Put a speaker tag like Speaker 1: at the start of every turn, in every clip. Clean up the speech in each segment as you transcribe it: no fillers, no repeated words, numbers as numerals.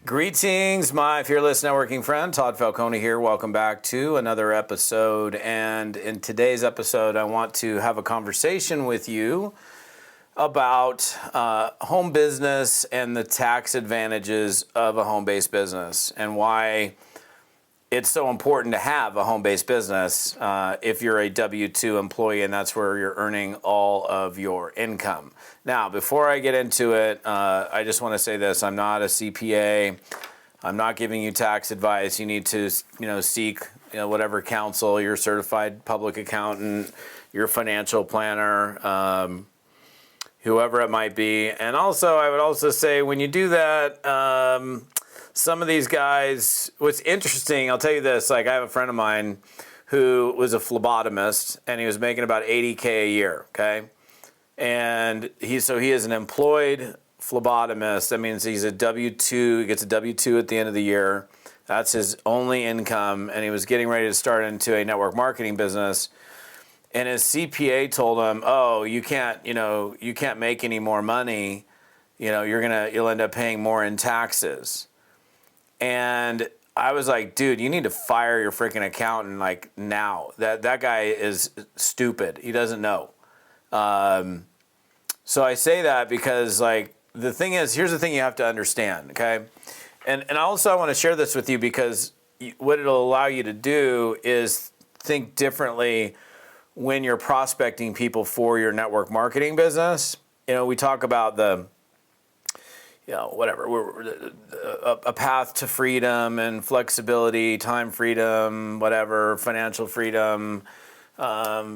Speaker 1: Greetings, my fearless networking friend. Todd Falcone here. Welcome back to another episode. And in today's episode, I want to have a conversation with you about home business and the tax advantages of a home-based business and why it's so important to have a home-based business if you're a W-2 employee and that's where you're earning all of your income. Now, before I get into it, I just want to say this. I'm not a CPA. I'm not giving you tax advice. You need to, seek, whatever counsel, your certified public accountant, your financial planner, whoever it might be. And also, I would also say when you do that, some of these guys, what's interesting, I'll tell you this, like I have a friend of mine who was a phlebotomist and he was making about $80K a year, okay? And he is an employed phlebotomist. That means he's a W-2, he gets a W-2 at the end of the year. That's his only income, and he was getting ready to start into a network marketing business. And his CPA told him, "Oh, you can't make any more money. You'll end up paying more in taxes." And I was like, "Dude, you need to fire your freaking accountant like now. That guy is stupid. He doesn't know." So I say that because like the thing is, here's the thing you have to understand, okay? And also I want to share this with you because what it'll allow you to do is think differently when you're prospecting people for your network marketing business. We talk about a path to freedom and flexibility, time freedom, whatever, financial freedom,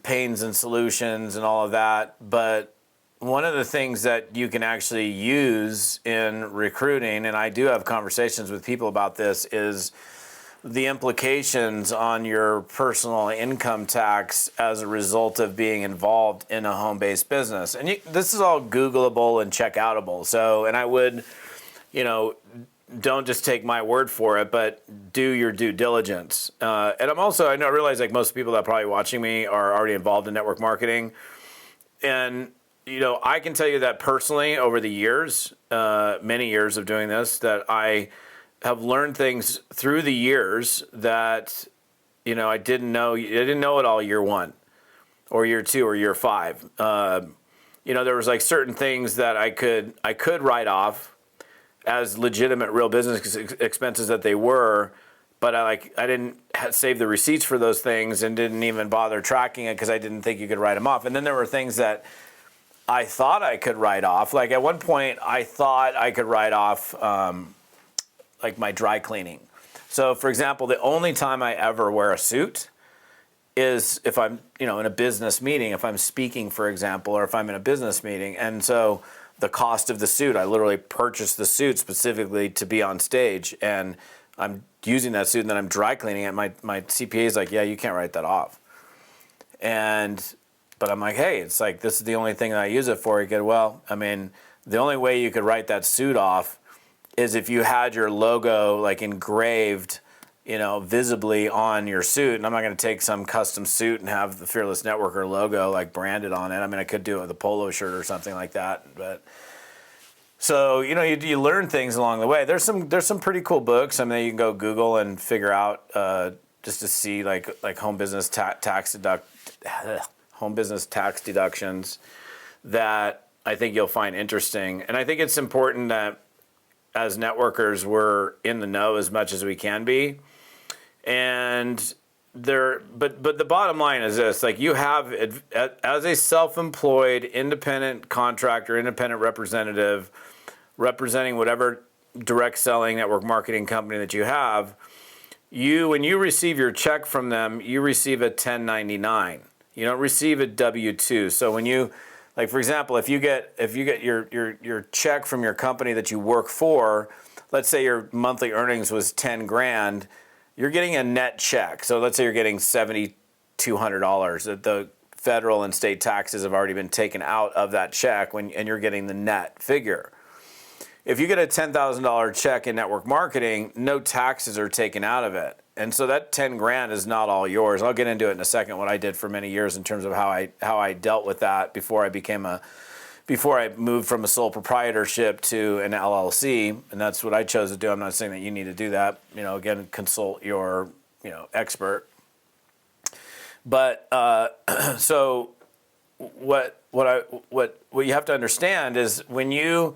Speaker 1: pains and solutions and all of that. But one of the things that you can actually use in recruiting, and I do have conversations with people about this, is the implications on your personal income tax as a result of being involved in a home-based business. And this is all Googleable and checkoutable. So, and I would, don't just take my word for it, but do your due diligence. And I realize like most people that are probably watching me are already involved in network marketing. And, I can tell you that personally over the years, many years of doing this, that I have learned things through the years that, I didn't know. I didn't know it all year one or year two or year five. There was like certain things that I could write off as legitimate real business expenses that they were, but I didn't save the receipts for those things and didn't even bother tracking it because I didn't think you could write them off. And then there were things that I thought I could write off. Like at one point, I thought I could write off like my dry cleaning. So for example, the only time I ever wear a suit is if I'm, in a business meeting, if I'm speaking, for example, or if I'm in a business meeting. And so the cost of the suit, I literally purchased the suit specifically to be on stage, and I'm using that suit and then I'm dry cleaning it. My CPA is like, "Yeah, you can't write that off." But I'm like, "Hey, it's like, this is the only thing that I use it for." He goes, "Well, the only way you could write that suit off is if you had your logo like engraved, visibly on your suit." And I'm not going to take some custom suit and have the Fearless Networker logo like branded on it. I could do it with a polo shirt or something like that. But so, you learn things along the way. There's some pretty cool books. You can go Google and figure out just to see like home business tax deductions that I think you'll find interesting. And I think it's important that as networkers, we're in the know as much as we can be. And but the bottom line is this: like, you have, as a self-employed, independent contractor, independent representative, representing whatever direct selling network marketing company that you have, when you receive your check from them, you receive a 1099. You don't receive a W-2. So when you, like, for example, if you get your check from your company that you work for, let's say your monthly earnings was 10 grand, you're getting a net check. So let's say you're getting $7,200 that the federal and state taxes have already been taken out of that check and you're getting the net figure. if you get a $10,000 check in network marketing, no taxes are taken out of it. And so that 10 grand is not all yours. I'll get into it in a second, what I did for many years in terms of how I dealt with that before I moved from a sole proprietorship to an LLC. And that's what I chose to do. I'm not saying that you need to do that. Again, consult your, expert. But so what you have to understand is when you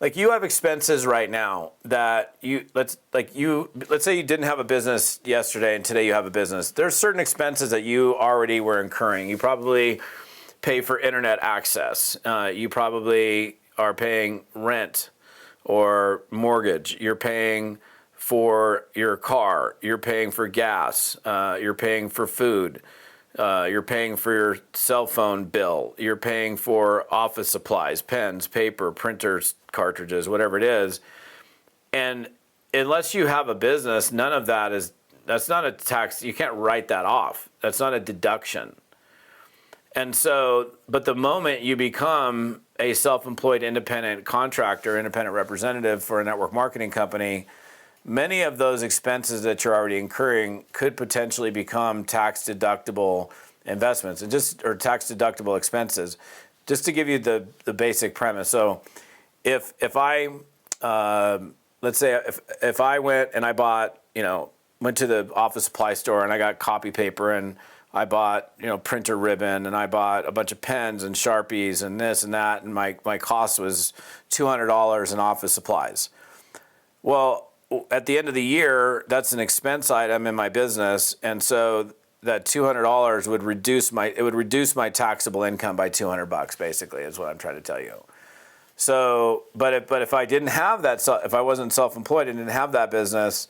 Speaker 1: have expenses right now that let's say you didn't have a business yesterday and today you have a business. There's certain expenses that you already were incurring. You probably pay for internet access. You probably are paying rent or mortgage. You're paying for your car. You're paying for gas. You're paying for food. You're paying for your cell phone bill. You're paying for office supplies, pens, paper, printers, cartridges, whatever it is. And unless you have a business, none of that's not a tax. You can't write that off. That's not a deduction. And so, but the moment you become a self-employed independent contractor, independent representative for a network marketing company, many of those expenses that you're already incurring could potentially become tax-deductible investments or tax-deductible expenses. Just to give you the basic premise. So if I, let's say if I went and I went to the office supply store and I got copy paper and I bought, printer ribbon and I bought a bunch of pens and Sharpies and this and that, and my cost was $200 in office supplies. Well, at the end of the year, that's an expense item in my business, and so that $200 would reduce my taxable income by $200 basically, is what I'm trying to tell you. So, but if I didn't have that, if I wasn't self-employed and didn't have that business,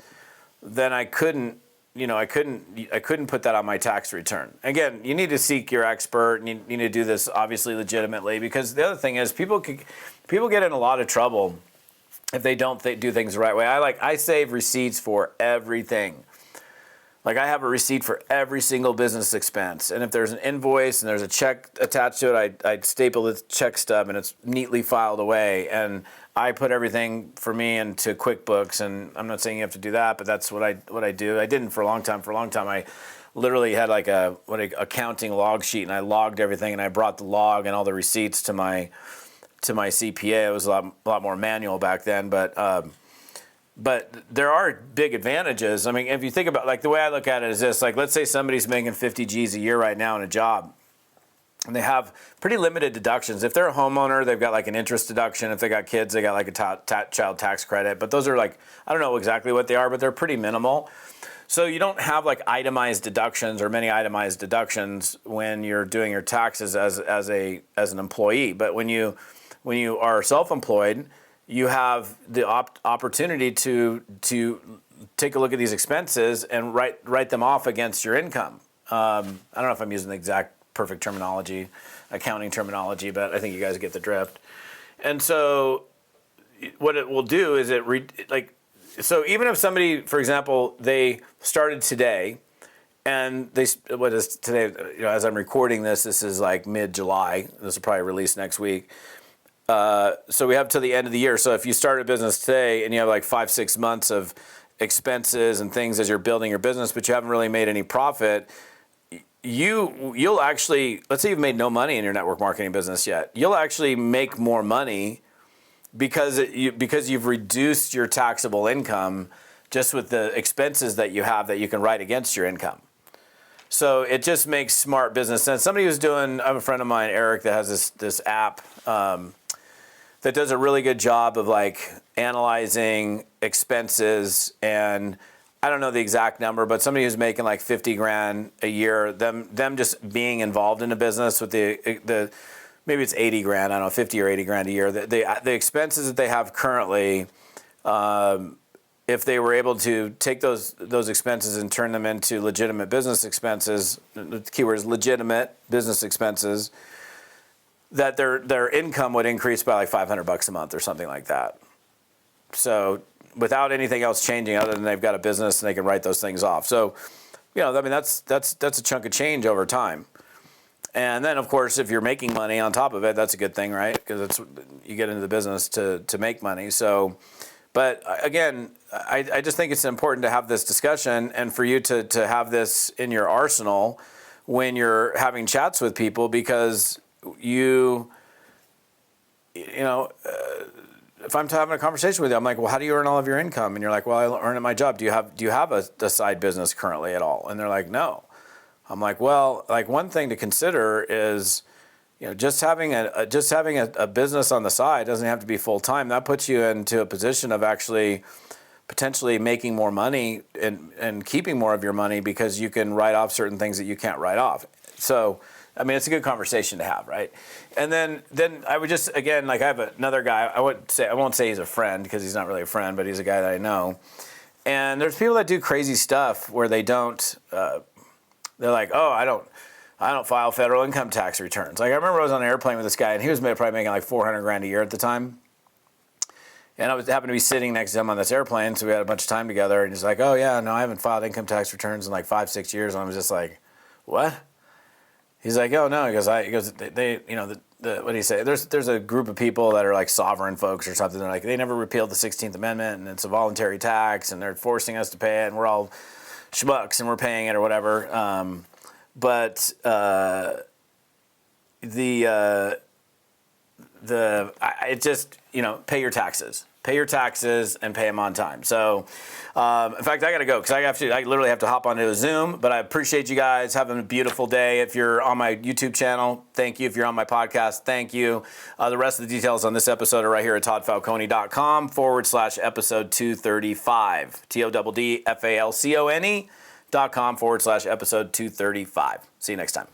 Speaker 1: then I couldn't put that on my tax return. Again, you need to seek your expert, and you need to do this obviously legitimately, because the other thing is people get in a lot of trouble if they don't do things the right way. I save receipts for everything. Like I have a receipt for every single business expense, and if there's an invoice and there's a check attached to it, I staple the check stub and it's neatly filed away. And I put everything for me into QuickBooks, and I'm not saying you have to do that, but that's what I do. I didn't for a long time. For a long time, I literally had like a accounting log sheet, and I logged everything, and I brought the log and all the receipts to my CPA. It was a lot more manual back then, but there are big advantages. I mean, if you think about, like, the way I look at it is this: like, let's say somebody's making 50 G's a year right now in a job, and they have pretty limited deductions. If they're a homeowner, they've got like an interest deduction. If they got kids, they got like a child tax credit. But those are like, I don't know exactly what they are, but they're pretty minimal. So you don't have like itemized deductions or many itemized deductions when you're doing your taxes as an employee. But when you are self-employed, you have the opportunity to take a look at these expenses and write them off against your income. I don't know if I'm using the exact perfect terminology, accounting terminology, but I think you guys get the drift. And so what it will do is so even if somebody, for example, they started today, and what is today, as I'm recording this is like mid-July. This will probably release next week. So we have till the end of the year. So if you start a business today and you have like 5-6 months of expenses and things as you're building your business, but you haven't really made any profit, you'll actually, let's say you've made no money in your network marketing business yet, you'll actually make more money because you've reduced your taxable income just with the expenses that you have that you can write against your income. So it just makes smart business sense. I have a friend of mine, Eric, that has this app that does a really good job of like analyzing expenses, and I don't know the exact number, but somebody who's making like 50 grand a year, them just being involved in a business with the maybe it's 80 grand, I don't know, 50 or 80 grand a year. The expenses that they have currently, if they were able to take those expenses and turn them into legitimate business expenses, the keyword is legitimate business expenses, that their income would increase by like $500 a month or something like that. So without anything else changing other than they've got a business and they can write those things off. So, I mean, that's a chunk of change over time. And then, of course, if you're making money on top of it, that's a good thing, right? Because you get into the business to make money. So, but again, I just think it's important to have this discussion and for you to have this in your arsenal when you're having chats with people, because you know, if I'm having a conversation with you, I'm like, well, how do you earn all of your income? And you're like, well, I earn it at my job. Do you have a side business currently at all? And they're like, no. I'm like, well, like one thing to consider is, just having a business on the side doesn't have to be full time. That puts you into a position of actually potentially making more money and keeping more of your money, because you can write off certain things that you can't write off. So, I mean, it's a good conversation to have, right? And then I would just, again, like I have another guy, I won't say he's a friend because he's not really a friend, but he's a guy that I know. And there's people that do crazy stuff where they don't, they're like, oh, I don't file federal income tax returns. Like I remember I was on an airplane with this guy, and he was probably making like $400,000 a year at the time. And I happened to be sitting next to him on this airplane, so we had a bunch of time together. And he's like, oh yeah, no, I haven't filed income tax returns in like 5-6 years. And I was just like, what? He's like, oh no, he goes, they what do you say? There's a group of people that are like sovereign folks or something. They're like, they never repealed the 16th Amendment, and it's a voluntary tax, and they're forcing us to pay it, and we're all schmucks and we're paying it or whatever. It just, pay your taxes. Pay your taxes and pay them on time. So, in fact, I got to go because I literally have to hop onto a Zoom. But I appreciate you guys having a beautiful day. If you're on my YouTube channel, thank you. If you're on my podcast, thank you. The rest of the details on this episode are right here at toddfalcone.com/episode 235. TODDFALCONE.com/episode 235. See you next time.